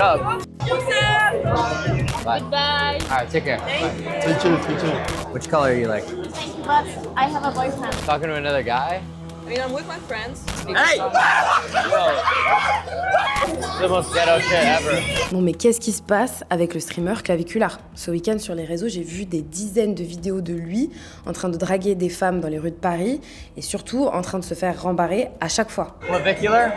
up? Bye. Goodbye. All right, take care. Bye. Me too, me too. Which color are you like? But I have a boyfriend. Talking to another guy? I mean, I'm with my friends. Hey! The most ghetto shit ever. Bon, mais qu'est-ce qui se passe avec le streamer Claviculaire? Ce week-end sur les réseaux, j'ai vu des dizaines de vidéos de lui en train de draguer des femmes dans les rues de Paris et surtout en train de se faire rembarrer à chaque fois. Clavicular?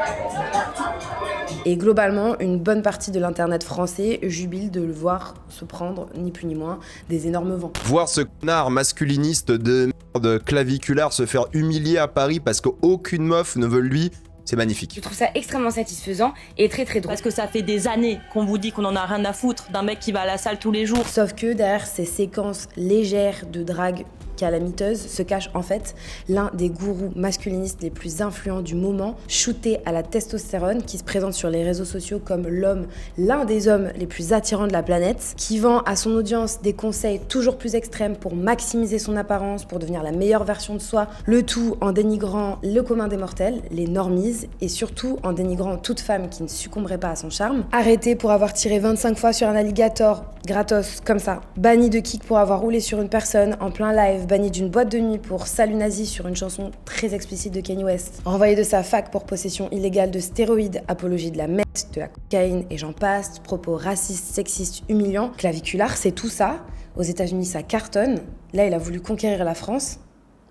Et globalement, une bonne partie de l'internet français jubile de le voir se prendre, ni plus ni moins, des énormes vents. Voir ce connard masculiniste de merde claviculaire se faire humilier à Paris parce qu'aucune meuf ne veut lui, c'est magnifique. Je trouve ça extrêmement satisfaisant et très très drôle. Parce que ça fait des années qu'on vous dit qu'on en a rien à foutre d'un mec qui va à la salle tous les jours. Sauf que derrière ces séquences légères de drague calamiteuse se cache en fait l'un des gourous masculinistes les plus influents du moment, shooté à la testostérone, qui se présente sur les réseaux sociaux comme l'un des hommes les plus attirants de la planète, qui vend à son audience des conseils toujours plus extrêmes pour maximiser son apparence, pour devenir la meilleure version de soi, le tout en dénigrant le commun des mortels, les normies, et surtout en dénigrant toute femme qui ne succomberait pas à son charme. Arrêté pour avoir tiré 25 fois sur un alligator, gratos, comme ça. Banni de kick pour avoir roulé sur une personne en plein live, banni d'une boîte de nuit pour salut nazi sur une chanson très explicite de Kanye West, renvoyé de sa fac pour possession illégale de stéroïdes, apologie de la meth, de la cocaïne et j'en passe, propos racistes, sexistes, humiliants. Claviculaire, c'est tout ça. Aux États-Unis, ça cartonne. Là, il a voulu conquérir la France,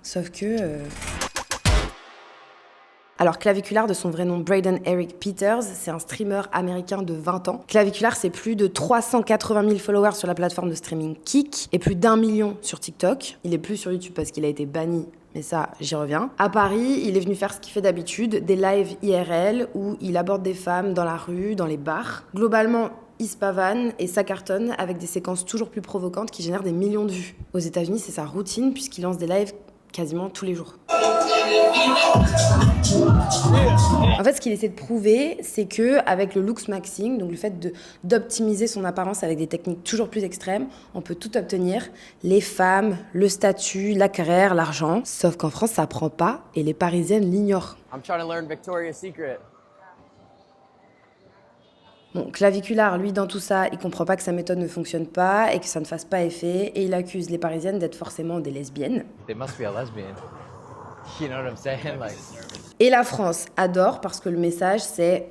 sauf que... Alors, Claviculaire, de son vrai nom Braden Eric Peters, c'est un streamer américain de 20 ans. Claviculaire, c'est plus de 380 000 followers sur la plateforme de streaming Kick et plus d'1 million sur TikTok. Il est plus sur YouTube parce qu'il a été banni, mais ça, j'y reviens. À Paris, il est venu faire ce qu'il fait d'habitude, des lives IRL où il aborde des femmes dans la rue, dans les bars. Globalement, il se pavane et ça cartonne avec des séquences toujours plus provocantes qui génèrent des millions de vues. Aux États-Unis, c'est sa routine puisqu'il lance des lives quasiment tous les jours. En fait, ce qu'il essaie de prouver, c'est que avec le looks maxing, donc le fait d'optimiser son apparence avec des techniques toujours plus extrêmes, on peut tout obtenir, les femmes, le statut, la carrière, l'argent. Sauf qu'en France, ça prend pas et les Parisiennes l'ignorent. I'm trying to learn Victoria's Secret. Bon, Claviculaire, lui, dans tout ça, il comprend pas que sa méthode ne fonctionne pas et que ça ne fasse pas effet, et il accuse les Parisiennes d'être forcément des lesbiennes. They must be a lesbian. You know what I'm saying? Like... Et la France adore parce que le message, c'est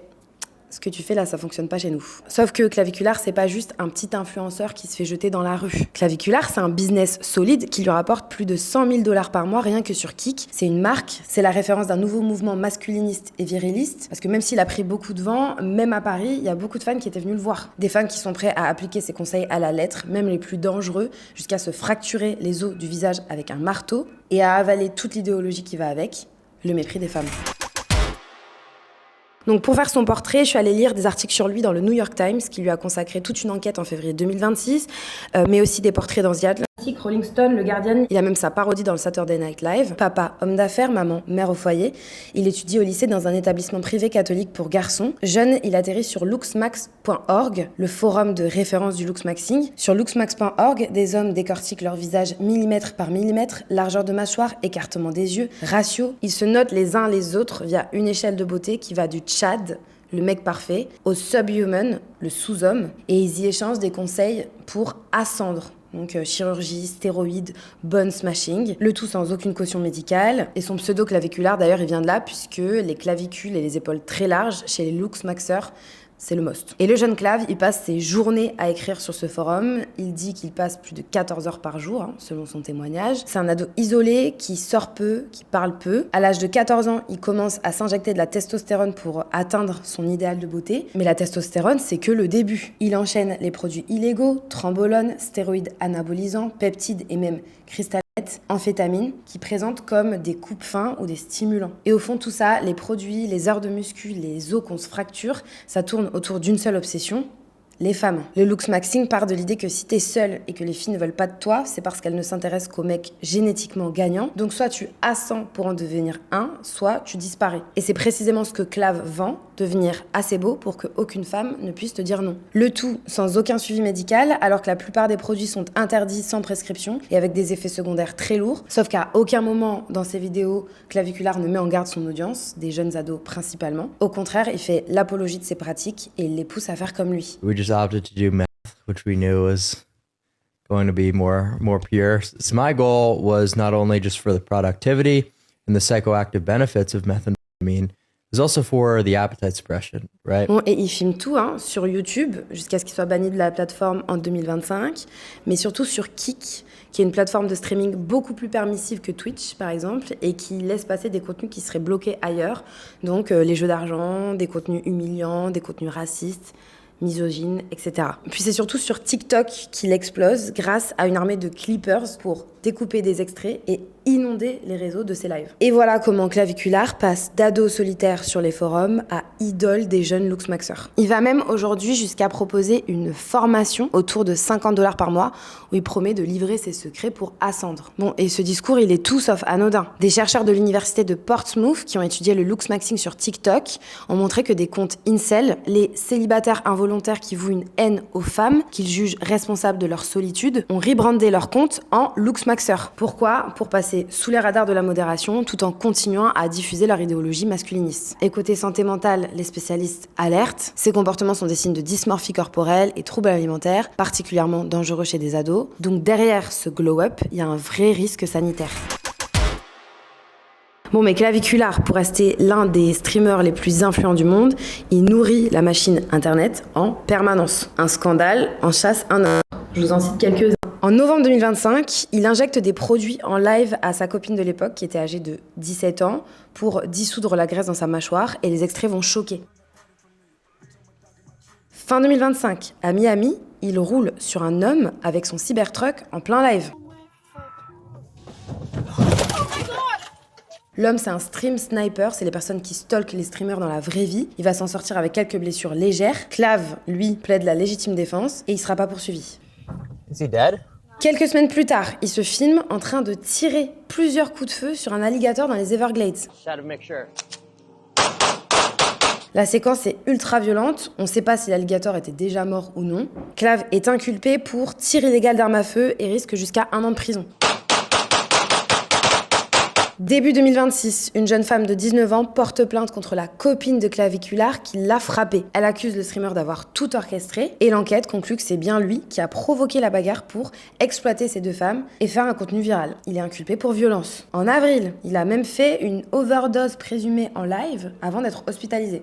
« Ce que tu fais là, ça fonctionne pas chez nous ». Sauf que Claviculaire, c'est pas juste un petit influenceur qui se fait jeter dans la rue. Claviculaire, c'est un business solide qui lui rapporte plus de 100 000 $ par mois rien que sur Kik. C'est une marque, c'est la référence d'un nouveau mouvement masculiniste et viriliste. Parce que même s'il a pris beaucoup de vent, même à Paris, il y a beaucoup de fans qui étaient venus le voir. Des fans qui sont prêts à appliquer ses conseils à la lettre, même les plus dangereux, jusqu'à se fracturer les os du visage avec un marteau et à avaler toute l'idéologie qui va avec, le mépris des femmes. Donc pour faire son portrait, je suis allée lire des articles sur lui dans le New York Times, qui lui a consacré toute une enquête en février 2026, mais aussi des portraits dans The Atlantic, Rolling Stone, Le Guardian. Il a même sa parodie dans le Saturday Night Live. Papa, homme d'affaires, maman, mère au foyer. Il étudie au lycée dans un établissement privé catholique pour garçons. Jeune, il atterrit sur looksmax.org, le forum de référence du looksmaxing. Sur looksmax.org, des hommes décortiquent leur visage millimètre par millimètre, largeur de mâchoire, écartement des yeux, ratio. Ils se notent les uns les autres via une échelle de beauté qui va du Chad, le mec parfait, au subhuman, le sous-homme, et ils y échangent des conseils pour ascendre. Donc chirurgie, stéroïdes, bone smashing, le tout sans aucune caution médicale. Et son pseudo claviculaire, d'ailleurs, il vient de là, puisque les clavicules et les épaules très larges, chez les looksmaxers, c'est le most. Et le jeune Clav, il passe ses journées à écrire sur ce forum. Il dit qu'il passe plus de 14 heures par jour, selon son témoignage. C'est un ado isolé qui sort peu, qui parle peu. À l'âge de 14 ans, il commence à s'injecter de la testostérone pour atteindre son idéal de beauté. Mais la testostérone, c'est que le début. Il enchaîne les produits illégaux, trembolone, stéroïdes anabolisants, peptides et même cristalliques, amphétamines, qui présentent comme des coupes-fins ou des stimulants. Et au fond, tout ça, les produits, les heures de muscu, les os qu'on se fracture, ça tourne autour d'une seule obsession, les femmes. Le looksmaxing part de l'idée que si t'es seule et que les filles ne veulent pas de toi, c'est parce qu'elles ne s'intéressent qu'aux mecs génétiquement gagnants. Donc soit tu ascends pour en devenir un, soit tu disparais. Et c'est précisément ce que Clav vend devenir assez beau pour qu'aucune femme ne puisse te dire non. Le tout sans aucun suivi médical, alors que la plupart des produits sont interdits sans prescription et avec des effets secondaires très lourds. Sauf qu'à aucun moment dans ses vidéos, Claviculaire ne met en garde son audience, des jeunes ados principalement. Au contraire, il fait l'apologie de ses pratiques et il les pousse à faire comme lui. We just opted to do meth, which we knew was going to be more pure. So my goal was not only just for the productivity and the psychoactive benefits of methamphetamine, it was also for the appetite suppression, right? Bon, et il filme tout sur YouTube jusqu'à ce qu'il soit banni de la plateforme en 2025, mais surtout sur Kick, qui est une plateforme de streaming beaucoup plus permissive que Twitch, par exemple, et qui laisse passer des contenus qui seraient bloqués ailleurs. Donc les jeux d'argent, des contenus humiliants, des contenus racistes, misogynes, etc. Puis c'est surtout sur TikTok qu'il explose grâce à une armée de clippers pour découper des extraits et inonder les réseaux de ses lives. Et voilà comment Claviculaire passe d'ado solitaire sur les forums à idole des jeunes Luxmaxeurs. Il va même aujourd'hui jusqu'à proposer une formation autour de 50$ par mois où il promet de livrer ses secrets pour ascendre. Bon, et ce discours, il est tout sauf anodin. Des chercheurs de l'université de Portsmouth qui ont étudié le Luxmaxing sur TikTok ont montré que des comptes incel, les célibataires involontaires qui vouent une haine aux femmes qu'ils jugent responsables de leur solitude, ont rebrandé leur compte en Luxmaxeurs. Pourquoi ? Pour passer sous les radars de la modération tout en continuant à diffuser leur idéologie masculiniste. Et côté santé mentale, les spécialistes alertent. Ces comportements sont des signes de dysmorphie corporelle et troubles alimentaires, particulièrement dangereux chez des ados. Donc derrière ce glow-up, il y a un vrai risque sanitaire. Bon, mais Claviculaire, pour rester l'un des streamers les plus influents du monde, il nourrit la machine internet en permanence. Un scandale en chasse un autre. Je vous en cite quelques-uns. En novembre 2025, il injecte des produits en live à sa copine de l'époque, qui était âgée de 17 ans, pour dissoudre la graisse dans sa mâchoire, et les extraits vont choquer. Fin 2025, à Miami, il roule sur un homme avec son Cybertruck en plein live. L'homme, c'est un stream sniper, c'est les personnes qui stalkent les streamers dans la vraie vie. Il va s'en sortir avec quelques blessures légères. Clav, lui, plaide la légitime défense et il sera pas poursuivi. Is he dead? Quelques semaines plus tard, il se filme en train de tirer plusieurs coups de feu sur un alligator dans les Everglades. La séquence est ultra violente, on ne sait pas si l'alligator était déjà mort ou non. Clav est inculpé pour tir illégal d'arme à feu et risque jusqu'à 1 an de prison. Début 2026, une jeune femme de 19 ans porte plainte contre la copine de Claviculaire qui l'a frappée. Elle accuse le streamer d'avoir tout orchestré et l'enquête conclut que c'est bien lui qui a provoqué la bagarre pour exploiter ces deux femmes et faire un contenu viral. Il est inculpé pour violence. En avril, il a même fait une overdose présumée en live avant d'être hospitalisé.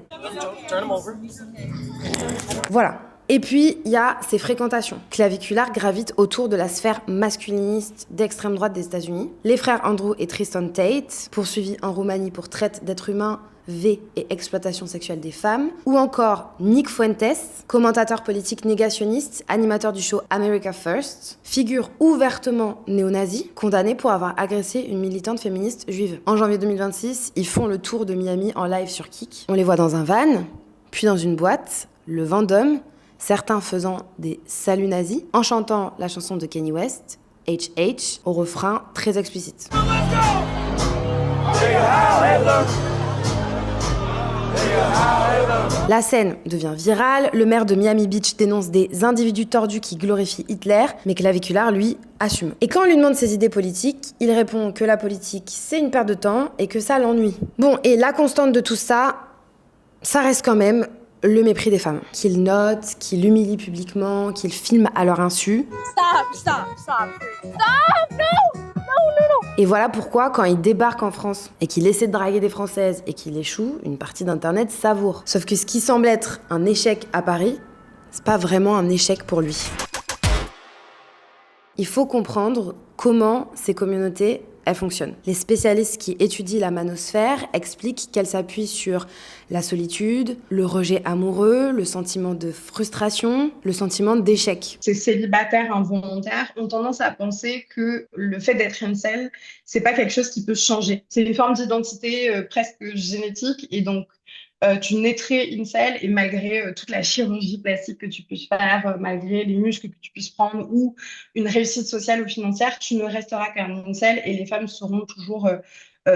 Voilà. Et puis, il y a ses fréquentations. Claviculaire gravite autour de la sphère masculiniste d'extrême droite des États-Unis. Les frères Andrew et Tristan Tate, poursuivis en Roumanie pour traite d'êtres humains, V et exploitation sexuelle des femmes. Ou encore Nick Fuentes, commentateur politique négationniste, animateur du show America First, figure ouvertement néo-nazi, condamné pour avoir agressé une militante féministe juive. En janvier 2026, ils font le tour de Miami en live sur Kick. On les voit dans un van, puis dans une boîte, le Vendôme, certains faisant des saluts nazis, en chantant la chanson de Kanye West, HH, au refrain très explicite. La scène devient virale, le maire de Miami Beach dénonce des individus tordus qui glorifient Hitler, mais Claviculaire, lui, assume. Et quand on lui demande ses idées politiques, il répond que la politique, c'est une perte de temps et que ça l'ennuie. Bon, et la constante de tout ça, ça reste quand même le mépris des femmes. Qu'il note, qu'il humilie publiquement, qu'il filme à leur insu. Stop! No! Et voilà pourquoi, quand il débarque en France et qu'il essaie de draguer des Françaises et qu'il échoue, une partie d'Internet savoure. Sauf que ce qui semble être un échec à Paris, c'est pas vraiment un échec pour lui. Il faut comprendre comment ces communautés elles fonctionnent. Les spécialistes qui étudient la manosphère expliquent qu'elle s'appuie sur la solitude, le rejet amoureux, le sentiment de frustration, le sentiment d'échec. Ces célibataires involontaires ont tendance à penser que le fait d'être incel, c'est pas quelque chose qui peut changer. C'est une forme d'identité presque génétique et donc tu naîtrais incel et malgré toute la chirurgie plastique que tu puisses faire, malgré les muscles que tu puisses prendre ou une réussite sociale ou financière, tu ne resteras qu'un incel et les femmes seront toujours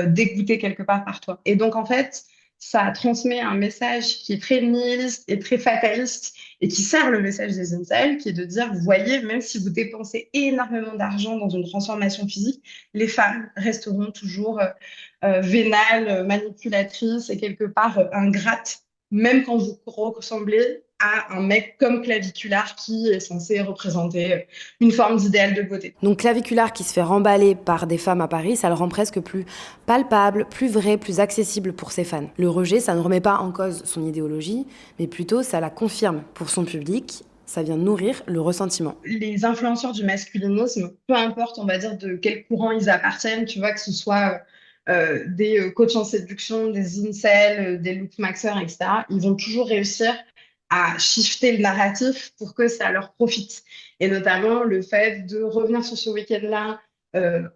dégoûtées quelque part par toi. Et donc en fait, ça transmet un message qui est très nihiliste et très fataliste et qui sert le message des incels, qui est de dire, vous voyez, même si vous dépensez énormément d'argent dans une transformation physique, les femmes resteront toujours vénales, manipulatrices et quelque part ingrates, même quand vous ressemblez à un mec comme Claviculaire qui est censé représenter une forme d'idéal de beauté. Donc Claviculaire qui se fait remballer par des femmes à Paris, ça le rend presque plus palpable, plus vrai, plus accessible pour ses fans. Le rejet, ça ne remet pas en cause son idéologie, mais plutôt ça la confirme pour son public. Ça vient nourrir le ressentiment. Les influenceurs du masculinisme, peu importe, on va dire, de quel courant ils appartiennent, tu vois, que ce soit des coachs en séduction, des incels, des Luke Maxer, etc., ils vont toujours réussir à shifter le narratif pour que ça leur profite. Et notamment le fait de revenir sur ce week-end-là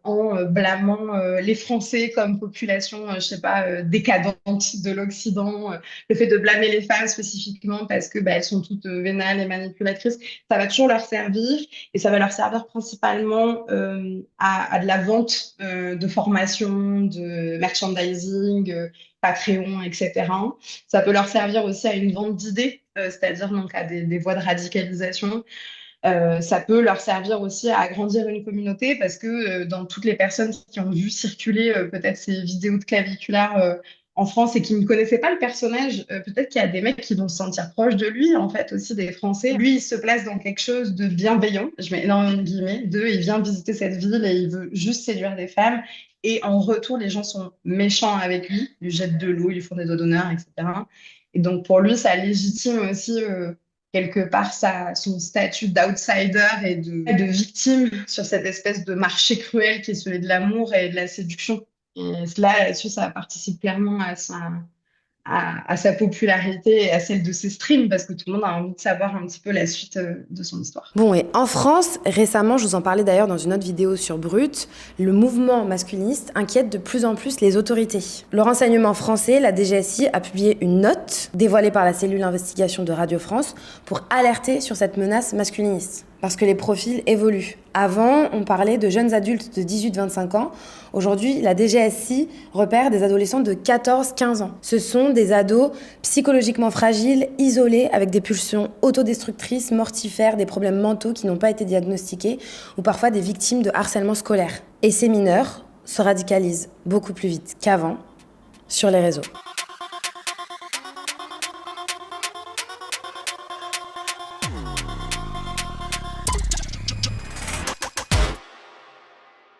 en blâmant les Français comme population, je sais pas, décadente de l'Occident, le fait de blâmer les femmes spécifiquement parce que elles sont toutes vénales et manipulatrices, ça va toujours leur servir et ça va leur servir principalement à de la vente de formation, de merchandising, Patreon, etc. Ça peut leur servir aussi à une vente d'idées, c'est-à-dire donc à des voies de radicalisation. Ça peut leur servir aussi à agrandir une communauté parce que dans toutes les personnes qui ont vu circuler peut-être ces vidéos de Claviculaire en France et qui ne connaissaient pas le personnage, peut-être qu'il y a des mecs qui vont se sentir proches de lui, en fait, aussi des Français. Lui, il se place dans quelque chose de bienveillant, je mets énormément de guillemets, il vient visiter cette ville et il veut juste séduire des femmes. Et en retour, les gens sont méchants avec lui, ils lui jettent de l'eau, ils lui font des doigts d'honneur, etc. Et donc, pour lui, ça légitime aussi quelque part son statut d'outsider et de victime sur cette espèce de marché cruel qui est celui de l'amour et de la séduction. Et là-dessus, ça participe clairement à sa popularité et à celle de ses streams parce que tout le monde a envie de savoir un petit peu la suite de son histoire. Bon, et en France, récemment, je vous en parlais d'ailleurs dans une autre vidéo sur Brut, le mouvement masculiniste inquiète de plus en plus les autorités. Le renseignement français, la DGSI, a publié une note dévoilée par la cellule investigation de Radio France pour alerter sur cette menace masculiniste. Parce que les profils évoluent. Avant, on parlait de jeunes adultes de 18-25 ans. Aujourd'hui, la DGSI repère des adolescents de 14-15 ans. Ce sont des ados psychologiquement fragiles, isolés, avec des pulsions autodestructrices, mortifères, des problèmes mentaux qui n'ont pas été diagnostiqués, ou parfois des victimes de harcèlement scolaire. Et ces mineurs se radicalisent beaucoup plus vite qu'avant sur les réseaux.